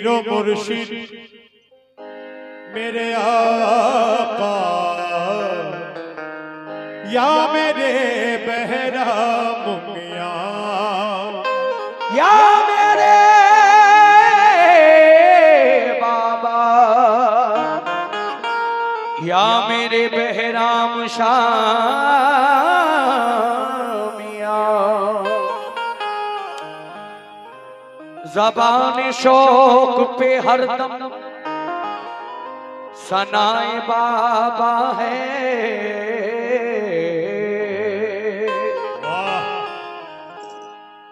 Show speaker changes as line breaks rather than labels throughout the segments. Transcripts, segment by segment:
पीरो मुर्शिद मेरे आका, या मेरे बहराम मियां,
या मेरे बाबा, या मेरे बहराम शामिया, ज़बान शौक पे हरदम सनाए बाबा है।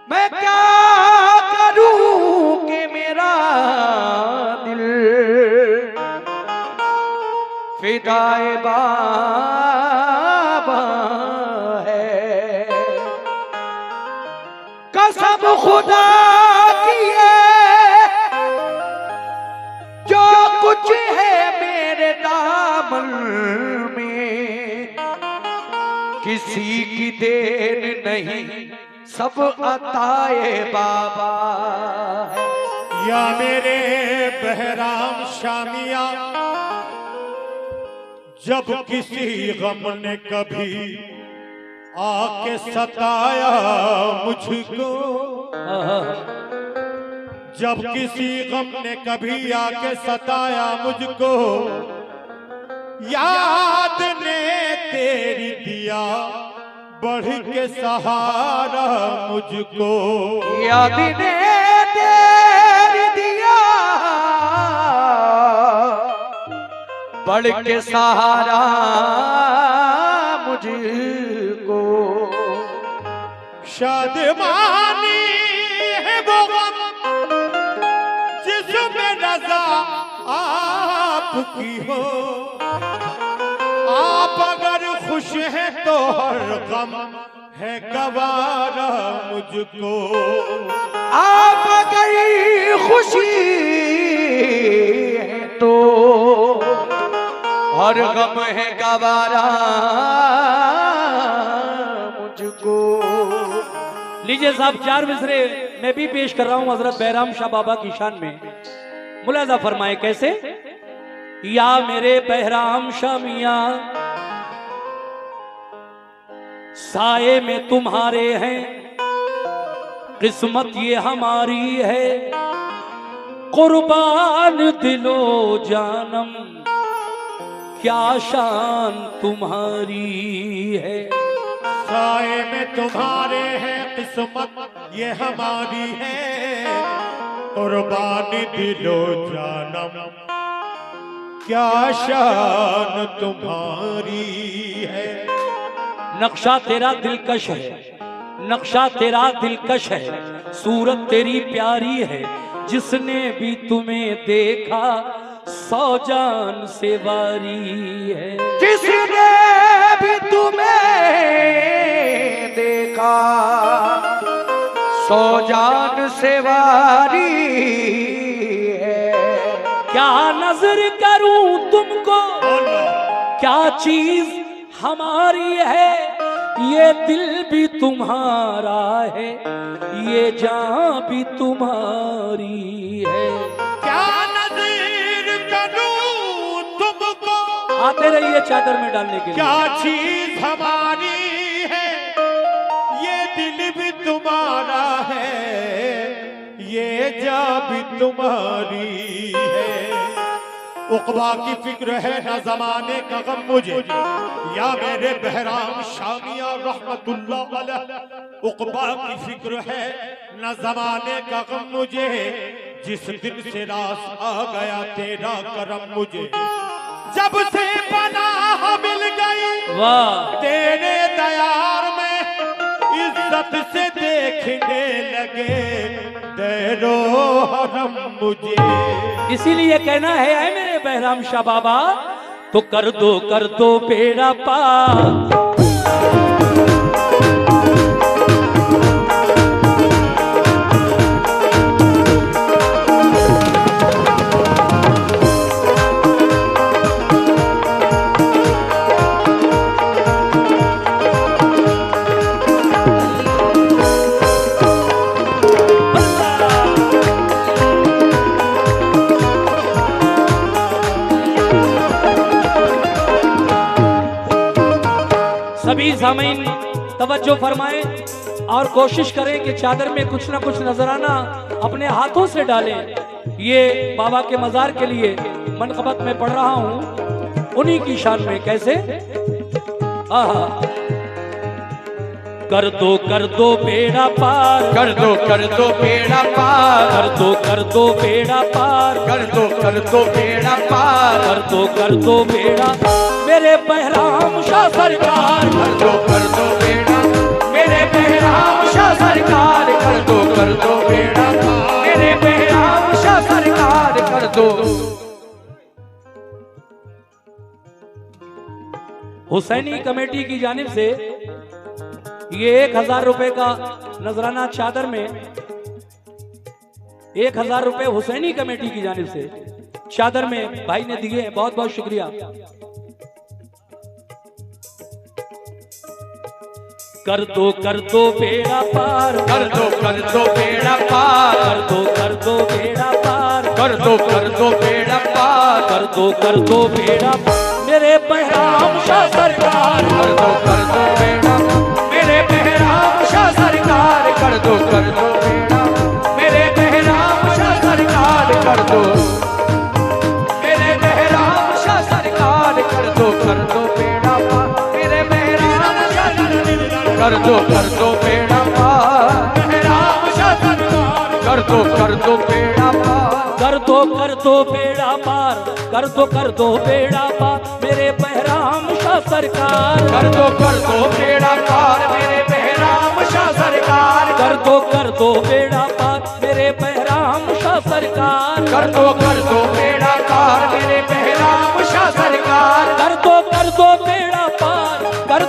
मैं क्या करूं कि मेरा दिल फिदाए बाबा है। कसम खुदा की है, जो कुछ है मेरे दामन में किसी की देन नहीं, सब अताए बाबा है।
या मेरे बहराम शामिया, जब किसी गम ने कभी आके सताया मुझको, जब किसी गम ने कभी आके सताया मुझको, याद ने तेरी दिया बढ़ के सहारा मुझको,
याद ने तेरी दिया बढ़ के सहारा मुझको।
शादमानी है वो गम जिसमें रज़ा आपकी हो, आप अगर खुश हैं तो हर गम है गवारा मुझको।
आप अगर खुशी है तो हर गम है गवारा मुझको। लीजिए साहब, 4 मिसरे मैं भी पेश कर रहा हूं हजरत बहराम शाह बाबा की शान में। मुलाजा फरमाए कैसे। या मेरे बहराम शाह मियां, साए में तुम्हारे हैं, किस्मत ये हमारी है, कुर्बान दिलो जानम क्या शान तुम्हारी है।
साए में तुम्हारे हैं, किस्मत ये हमारी है, कुर्बानी दिलो जानम क्या शान तुम्हारी है।
नक्शा तेरा दिलकश है, नक्शा तेरा दिलकश है, सूरत तेरी प्यारी है, जिसने भी तुम्हें देखा 100 जान से वारी है। जिसने भी तुम्हें देखा 100 जान से वारी है। क्या नजर करूं तुमको, क्या चीज हमारी है, ये दिल भी तुम्हारा है, ये जान भी तुम्हारी है।
क्या नज़र करूं तुमको,
आते रहिए चादर में डालने के लिए।
क्या चीज हमारी है, ये दिल भी तुम्हारा है, ये जान भी तुम्हारी है। उक़बा की फिक्र है न ज़माने का गम मुझे, या मेरे बहराम शामिया रहमतुल्लाह अलैह। उक़बा की फिक्र है न ज़माने का गम मुझे, जिस दिन से रास आ गया तेरा करम मुझे। जब से पनाह मिल गई
वाह,
तेरे दयार में, इज्जत से देखने लगे तेरो हरम मुझे।
इसीलिए कहना है ऐ मेरे बहराम शाह बाबा, तो कर दो बेड़ा पार। सामीन तवज्जो फरमाएं और कोशिश करें कि चादर में कुछ ना कुछ नजराना अपने हाथों से डालें। ये बाबा के मजार के लिए मनक़बत में पढ़ रहा हूं, उन्हीं की शान में। कैसे? आहा, कर दो बेड़ा पार,
कर दो बेड़ा पार,
कर दो बेड़ा पार,
कर दो बेड़ा पार,
कर दो बेड़ा मेरे बहराम शाह सरकार,
कर दो बेड़ा मेरे बहराम शाह सरकार, कर दो बेड़ा मेरे बहराम शाह सरकार, कर दो।
हुसैनी कमेटी की जानिब से ये 1000 रुपए का नजराना चादर में, 1000 रुपए हुसैनी कमेटी की जानिब से चादर में भाई ने दिए हैं। बहुत बहुत शुक्रिया। कर दो बेड़ा पार,
कर दो बेड़ा पार,
कर दो बेड़ा पार,
कर दो बेड़ा पार,
कर दो बेड़ा मेरे बहराम शाह सरकार,
कर दो बेड़ा मेरे बहराम शाह सरकार, कर दो बेड़ा मेरे बहराम शाह सरकार, कर दो मेरे बहराम शाह सरकार, कर दो बेड़ा मेरे बहराम शाह सरकार, कर दो बेड़ा पार, बहराम शाह सरकार, कर दो बेड़ा पार,
कर दो बेड़ा पार, कर दो बेड़ा पार मेरे बहराम शाह सरकार,
कर दो बेड़ा पार मेरे बहराम शाह सरकार,
कर दो बेड़ा पार मेरे बहराम शाह सरकार,
कर दो बेड़ा पार मेरे बहराम शाह सरकार,
कर दो बेड़ा पार, कर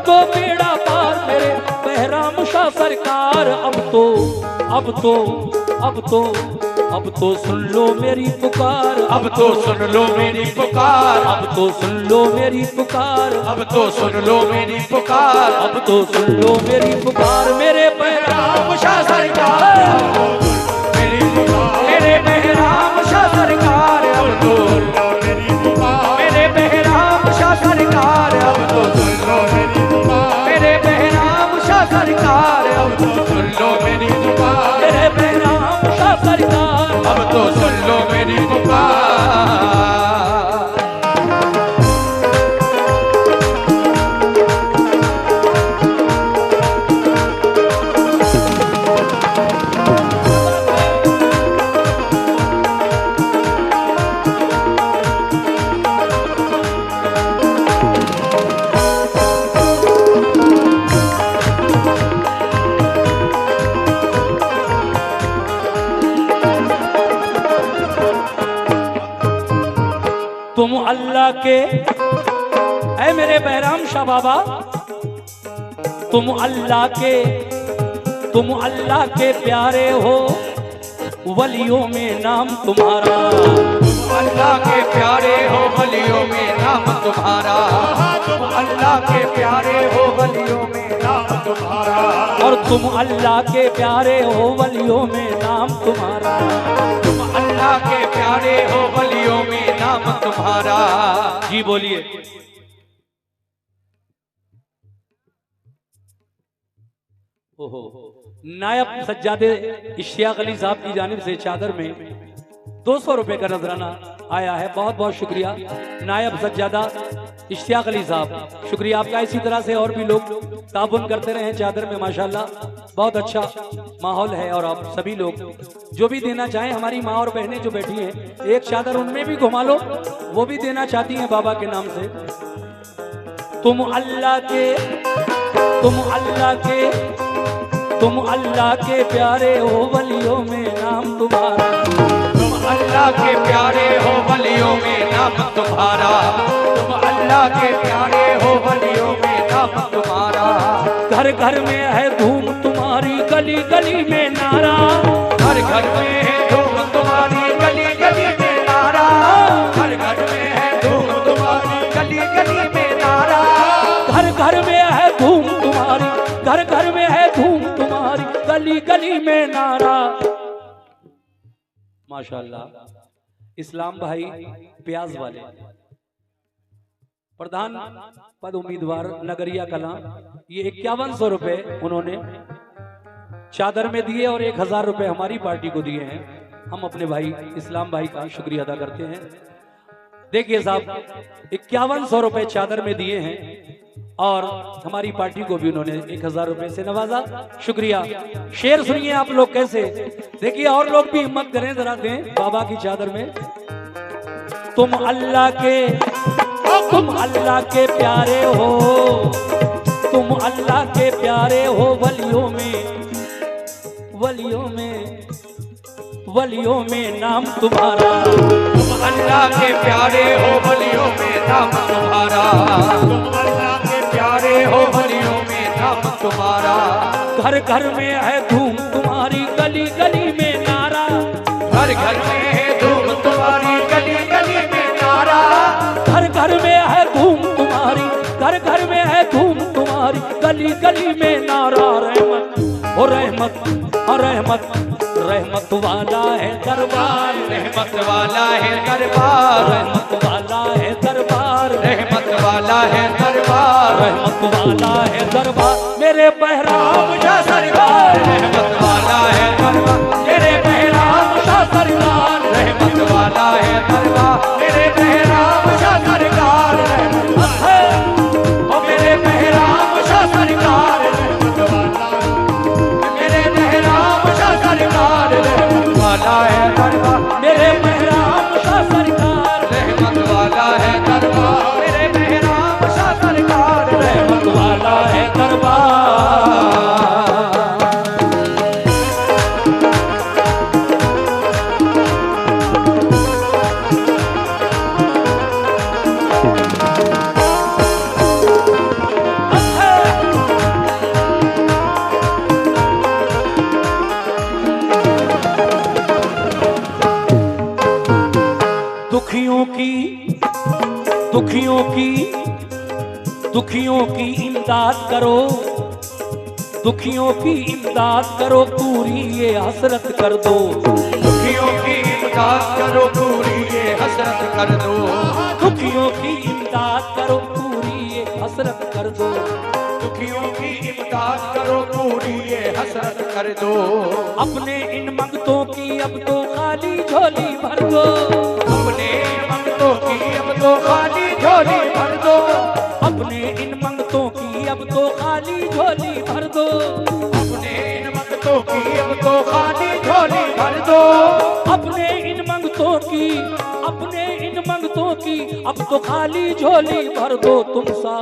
दो बेड़ा पार मेरे बहराम शाह सरकार। अब तो सुन लो मेरी पुकार,
अब तो सुन लो मेरी पुकार,
अब तो सुन लो मेरी पुकार,
अब तो सुन लो मेरी पुकार,
अब तो सुन लो मेरी पुकार मेरे बहराम शाह सरकार,
मेरी पुकार
मेरे बहराम शाह सरकार,
अब तो सुन लो मेरी पुकार,
मेरे बहराम शाह सरकार,
अब तो सुन लो मेरी पुकार,
मेरे बहराम शाह सरकार,
अब तो सुन लो मेरी पुकार,
मेरे बहराम शाह सरकार,
अब तो सुन लो मेरी पुकार।
तुम अल्लाह के, ऐ मेरे बहराम शाह बाबा, तुम अल्लाह के प्यारे हो, वलियों में नाम तुम्हारा,
अल्लाह के प्यारे हो वलियों में नाम तुम्हारा, तुम अल्लाह के प्यारे हो वलियों में नाम तुम्हारा,
और तुम अल्लाह के प्यारे हो वलियों में नाम तुम्हारा,
तुम अल्लाह के प्यारे हो वलियों में नाम तुम्हारा।
जी बोलिए। ओहो, नायब सज्जादे इश्तियाक अली साहब की जानिब से चादर में 200 रुपए का नजराना आया है। बहुत बहुत शुक्रिया नायब सज्जादा इश्तियाक अली साहब, शुक्रिया आपका। इसी तरह से और भी लोग ताबुन करते रहे चादर में। माशाल्लाह बहुत अच्छा माहौल है और आप सभी लोग जो भी देना चाहें, हमारी माँ और बहनें जो बैठी हैं, एक चादर उनमें भी घुमा लो, वो भी देना चाहती हैं बाबा के नाम से। तुम अल्लाह के प्यारे हो वलियों में नाम तुम्हारा,
तुम अल्लाह के प्यारे हो वलियों में नाम तुम्हारा, तुम अल्लाह के प्यारे हो वलियों में नाम तुम्हारा,
घर घर में है धूम तुम्हारी, गली गली में नारा,
घर घर में है धूम तुम्हारी, गली गली में नारा, घर घर में है धूम तुम्हारी, गली गली में नारा,
घर घर में है धूम तुम्हारी, घर घर में है धूम तुम्हारी, गली गली में नारा। माशाल्लाह। इस्लाम भाई प्याज वाले, प्रधान पद उम्मीदवार नगरिया कला, ये 5100 रुपए उन्होंने चादर में दिए और 1000 रुपए हमारी पार्टी को दिए हैं। हम अपने भाई इस्लाम भाई का शुक्रिया अदा करते हैं। देखिए साहब, 5100 रुपए चादर में दिए हैं और हमारी पार्टी को भी उन्होंने 1000 रुपए से नवाजा। शुक्रिया। शेर सुनिए आप लोग कैसे, देखिए और लोग भी हिम्मत करें जरा, दें बाबा की चादर में। तुम अल्लाह के प्यारे हो, तुम अल्लाह के प्यारे हो, वलियों में नाम तुम्हारा।
तुम अल्लाह के प्यारे हो, वलियों में नाम तुम्हारा। तुम अल्लाह के प्यारे हो, वलियों में नाम तुम्हारा।
घर घर में है धूम तुम्हारी, गली गली में नारा।
घर घर में है धूम तुम्हारी, गली गली में नारा।
घर घर में है धूम तुम्हारी, घर घर में है धूम तुम्हारी, गली गली में नारा। रहमत ओ रहमत, रहमत रहमत वाला है दरबार,
रहमत वाला है दरबार।
रहमत वाला है दरबार,
रहमत वाला है दरबार।
रहमत वाला है दरबार मेरे बहराम
शाह सरकार। रहमत वाला है दरबार मेरे बहराम शाह सरकार। रहमत वाला है दरबार मेरे बहराम शाह सरकार। रहमत है ओ मेरे बहराम शाह सरकार। रहमत वाला मेरे बहराम शाह सरकार। रहमत वाला है दरबार
मेरे बहराम शाह सरकार।
रहमत वाला है दरबार मेरे बहराम शाह सरकार।
रहमत वाला है दरबार। दुखियों की इमदाद करो, दुखियों की इमदाद करो, पूरी ये हसरत कर दो।
दुखियों की इमदाद करो, पूरी ये हसरत कर दो।
दुखियों की इमदाद करो, पूरी ये हसरत कर दो।
दुखियों की इमदाद करो, पूरी ये हसरत कर दो।
अपने इन मंगतों की अब तो खाली झोली भर दो।
अपने इन मंगतों की अब तो खाली झोली भर दो।
अपने इन मंगतों की अब तो खाली झोली भर दो।
अपने इन मंगतों की अब तो खाली झोली भर दो।
अपने इन मंगतों की, अपने इन मंगतों की अब तो खाली झोली भर दो। तुम सा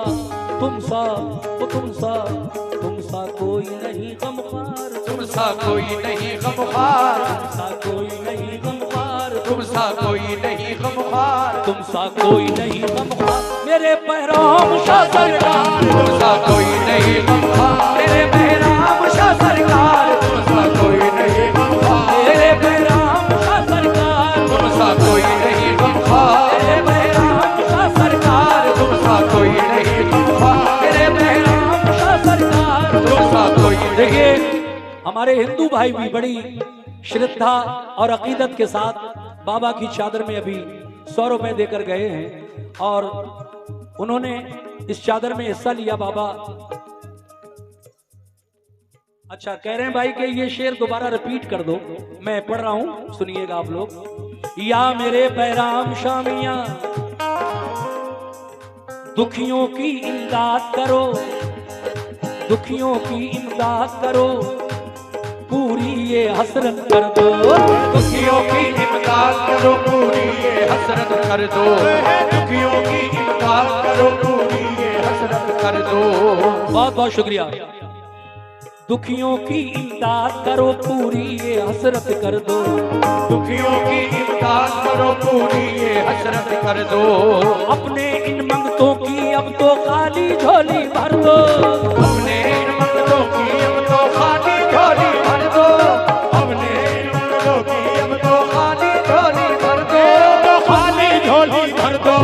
कोई नहीं गमख्वार।
तुम सा कोई नहीं गमख्वार।
तुम सा कोई नहीं गमख्वार।
तुम सा कोई नहीं गमख्वार।
तुम सा कोई नहीं गमख्वार मेरे बहराम शाह सरकार।
तुम सा कोई नहीं गमख्वार मेरे बहराम शाह सरकार। तुम सा कोई नहीं गमख्वार
मेरे बहराम शाह सरकार।
तुम सा कोई नहीं गमख्वार मेरे बहराम शाह सरकार। तुम सा कोई नहीं गमख्वार मेरे बहराम शाह सरकार। तुम सा कोई।
देखिए हमारे हिंदू भाई भी बड़ी श्रद्धा और अकीदत के साथ बाबा की चादर में अभी 100 रुपए देकर गए हैं और उन्होंने इस चादर में हिस्सा लिया। बाबा अच्छा कह रहे हैं भाई कि ये शेर दोबारा रिपीट कर दो, मैं पढ़ रहा हूं, सुनिएगा आप लोग। या मेरे बहराम शामिया, दुखियों की इमदाद करो, दुखियों की इमदाद करो, पूरी ये हसरत कर दो।
दुखियों की इमदाद करो, पूरी ये हसरत कर दो। दुखियों की इमदाद करो, पूरी ये हसरत कर दो।
बहुत बहुत शुक्रिया। दुखियों की इमदाद करो, पूरी ये हसरत कर दो।
दुखियों की इमदाद करो, पूरी ये हसरत कर दो।
अपने इन मंगतों की अब तो खाली झोली भर दो।
अपने इन मंगतों की अब तो खाली झोली भर दो। अपने इन मंगतों की अब तो खाली झोली भर दो।
खाली झोली भर दो,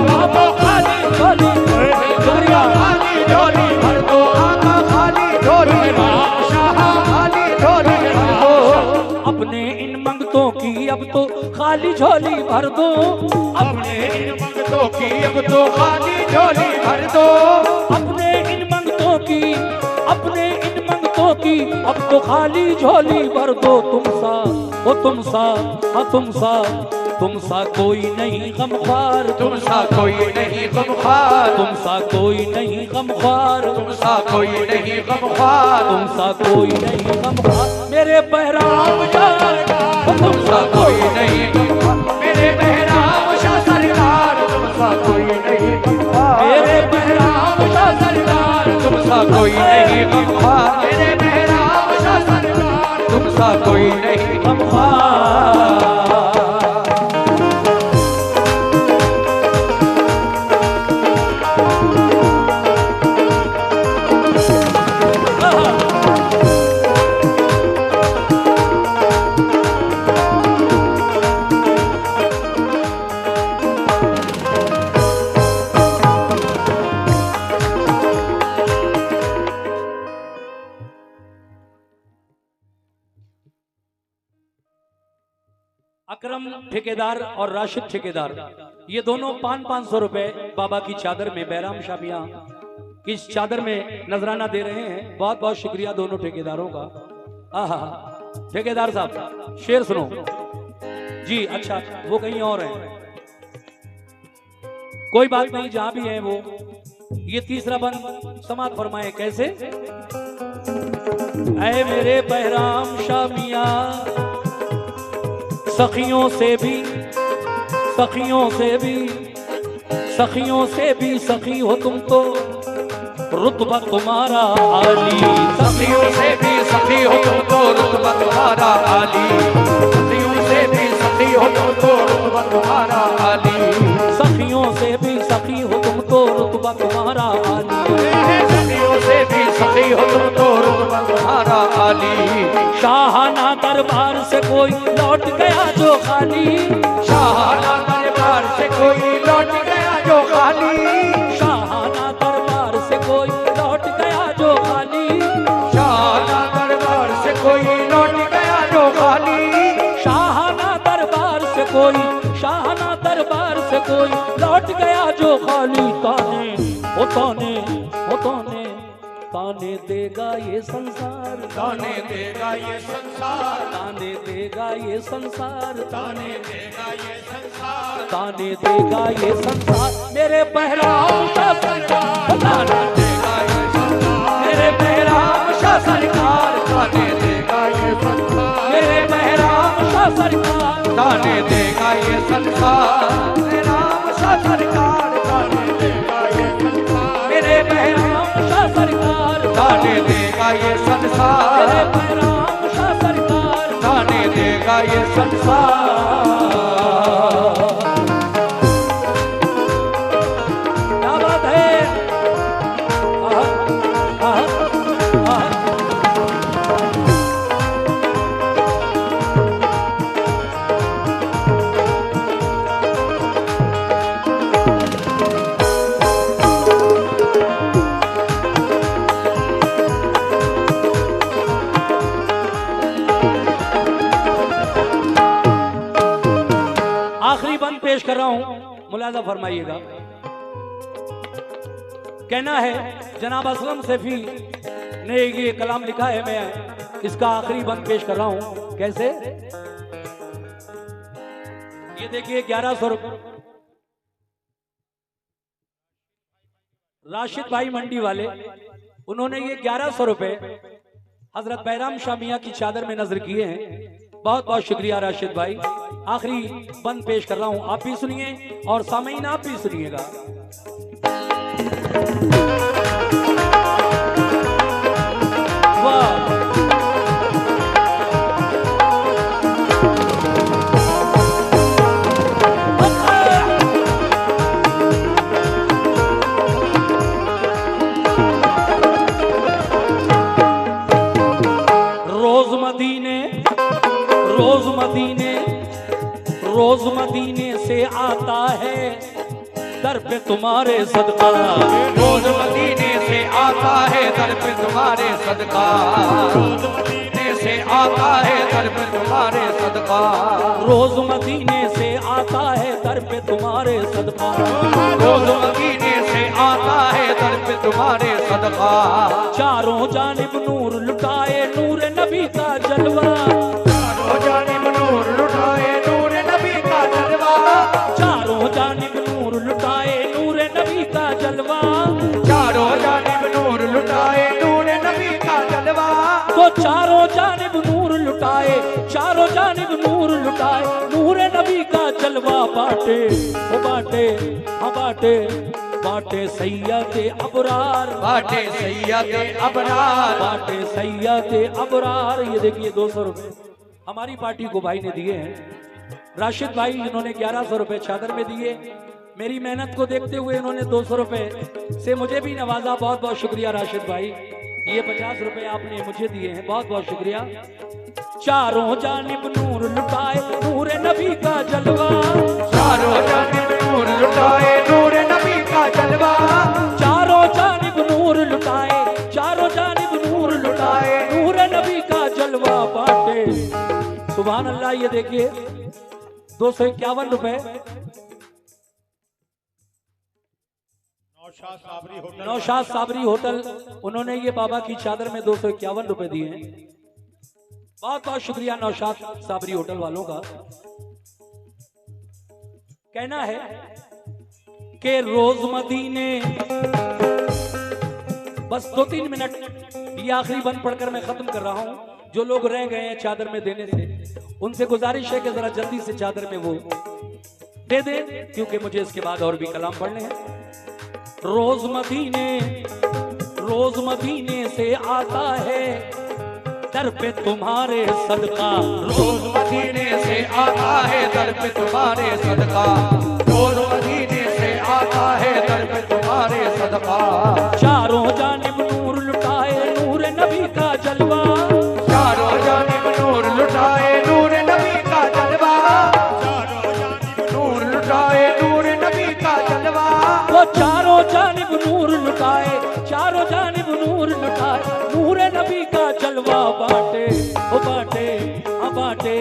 खाली झोली शुक्रिया।
खाली झोली भर दो। आका खाली झोली भर दो। शाह खाली झोली भर दो।
अपने इन मंगतों की अब तो खाली झोली भर दो,
अपने इन मंगतों की अब तो खाली झोली भर दो,
अपने इन मंगतों की, अपने इन मंगतों की अब तो खाली झोली भर दो। तुम सा, ओ तुम सा, हाँ तुम सा, तुम सा कोई नहीं गमख्वार,
तुम सा कोई नहीं गमख्वार,
तुम सा कोई नहीं गमख्वार,
तुम सा कोई नहीं गमख्वार,
तुम सा कोई नहीं गमख्वार मेरे बहराम यार,
तुम सा कोई नहीं गमख्वार मेरे बहराम शाह सरकार, तुम सा कोई नहीं गमख्वार
मेरे बहराम शाह सरकार,
तुम सा कोई नहीं गमख्वार मेरे बहराम शाह सरकार, तुम सा कोई नहीं
गमख्वार। अकरम ठेकेदार और राशिद ठेकेदार, ये दोनों 500 रुपए बाबा की चादर में, बहराम शाह मियां की चादर में नजराना दे रहे हैं। बहुत बहुत शुक्रिया दोनों ठेकेदारों का। आहा, ठेकेदार साहब शेर सुनो जी। अच्छा, वो कहीं और हैं, कोई बात नहीं, जहां भी है वो। ये तीसरा बंद समाप्त फरमाए। कैसे? ऐ मेरे बहराम शाह मियां, सखियों से भी, सखियों से भी, सखियों से भी सखी हो तुम तो, रुतबा तुम्हारा आली।
सखियों से भी सखी हो तुम तो, रुतबा तुम्हारा आली। सखियों से भी सखी हो तुम तो, रुतबा तुम्हारा आली।
सखियों से भी सखी हो तुम तो, रुतबा तुम्हारा आली।
सखियों से भी सखी हो तुम तो, रुतबा तुम्हारा आली।
शाहाना दरबार से कोई लौट गया जो खाली,
शाहाना दरबार से कोई लौट गया जो खाली।
शाहाना दरबार से कोई लौट गया जो खाली।
शाहाना दरबार से कोई लौट गया जो खाली।
शाहाना दरबार से कोई, शाहाना दरबार से कोई लौट गया जो खाली। ताने ओ ताने ओ ताने, ताने देगा ये संसार,
ताने देगा ये संसार,
ताने देगा ये संसार,
ताने देगा ये संसार,
ताने देगा ये संसार मेरे बहराम शाह सरकार।
ताने देगा ये संसार मेरे बहराम शाह सरकार, ताने देगा ये संसार
मेरे बहराम शाह सरकार,
ताने देगा ये संसार मेरे राम शाह सरकार, ताने देगा ये संसार
मेरे बहराम शाह सरकार,
ताने देगा ये संसार
मेरे बहराम शाह सरकार,
ताने देगा ये संसार।
क्या बात है? आहा, आहा, आहा। आखिरी बंद पेश कर रहा हूं, मुलाजा फरमाइएगा। कहना है जनाब असलम सैफी ने ये कलाम लिखा है, मैं इसका आखिरी बंद पेश कर रहा हूं। कैसे? ये देखिए 1100 रुपये राशिद भाई मंडी वाले, उन्होंने ये 1100 रुपए हजरत बहराम शाह मियां की चादर में नजर किए हैं। बहुत बहुत शुक्रिया राशिद भाई। आखिरी बंद पेश कर रहा हूं, आप भी सुनिए और सामीन आप भी सुनिएगा। वाह, रोज मदीने से आता है दर पे तुम्हारे सदका,
रोज मदीने से आता है दर पे तुम्हारे सदका, रोज मदीने से आता है दर पे तुम्हारे सदका,
रोज मदीने से आता है दर पे तुम्हारे सदका,
रोज मदीने से आता है दर पे तुम्हारे सदका।
चारों जानिब नूर लुटाए नूर नबी का जलवा,
चारों जानिब नूर लुटाए नूर नबी का जलवा,
चारों जानिब नूर लुटाए नूर नबी का जलवा,
चारों जानिब नूर लुटाए नूर नबी का जलवा।
तो चारों जानिब नूर लुटाए, चारों जानिब नूर लुटाए नूर नबी का जलवा बाटे, ओ बाटे, हाँ बाटे, बाटे सैयदे अबरार,
बाटे सैयदे अबरार,
बाटे सैयदे अबरार। ये देखिए 200 रुपए हमारी पार्टी को भाई ने दिए हैं। राशिद भाई इन्होंने 1100 रुपए चादर में दिए। मेरी मेहनत को देखते हुए इन्होंने 200 रुपए से मुझे भी नवाजा। बहुत बहुत शुक्रिया राशिद भाई। ये 50 रुपए आपने मुझे दिए हैं, बहुत बहुत शुक्रिया। चारों जानिब नूर लुटाए नूर नबी का जलवा,
चारों जानिब नूर लुटाए नूर नबी का जलवा,
चारों जानिब नूर लुटाए, चारों जानिब नूर लुटाए नूर नबी का जलवा बाटे। सुभान अल्लाह। ये देखिए 251 रुपए नौशाद साबरी होटल, उन्होंने ये बाबा की चादर में 251 रुपए दिए हैं। बहुत बहुत शुक्रिया नौशाद साबरी होटल वालों का। कहना है कि रोज मदीने, बस 2-3 मिनट ये आखिरी बंद पढ़कर मैं खत्म कर रहा हूं। जो लोग रह गए हैं चादर में देने से, उनसे गुजारिश है कि जरा जल्दी से चादर में वो दे दे, क्योंकि मुझे इसके बाद और भी कलाम पढ़ने हैं। रोज मदीने से आता है दर पे तुम्हारे सदका,
रोज मदीने से आता है दर पे तुम्हारे सदका, रोज मदीने से आता है दर पे तुम्हारे सदका।
चारों जानिब नूर लुटाए नूर नबी का जलवा,
चारों जानिब नूर लुटाए नूर नबी का जलवा, चारों जानिब नूर लुटाए नूर नबी का जलवा।
वो चारों जानिब नूर लुटाए, चारों जानिब नूर लुटाए नूर नबी का जलवा बाटे, ओ बाटे, हाँ बाटे,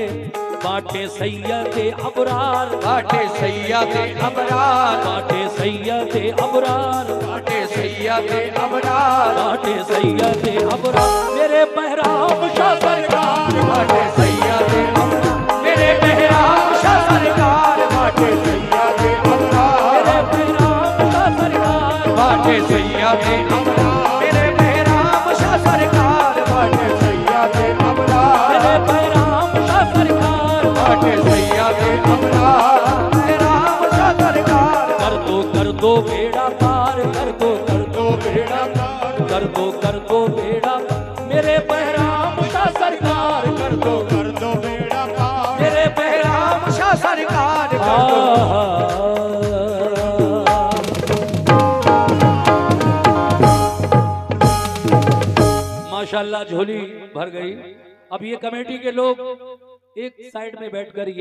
बाटे सैयदे अबरार,
बाटे सैयदे अबरार,
बाटे सैयदे अबरार,
बाटे सैयदे अबरार,
बाटे सैयदे अबरार। मेरे बहराम शाह सरकार,
बाटे सैयदे अबरार, मेरे बहराम शाह सरकार, बाटे सैयदे अबरार,
मेरे बहराम शाह सरकार,
बाटे सैयदे अबरार, मेरे बहराम शाह सरकार, बाटे सैयदे अबरार,
मेरे बहराम शाह सरकार,
बाटे सैयदे अबरार, बहराम शाह सरकार।
कर दो बेड़ा पार, कर दो बेड़ा पार, कर दो बेड़ा पार। मेरे बहराम शाह सरकार, कर दो
बेड़ा पार।
मेरे बहराम शाह सरकार, कर दो।
माशाल्लाह झोली भर गई। अब ये कमेटी के लोग एक साइड में बैठकर ये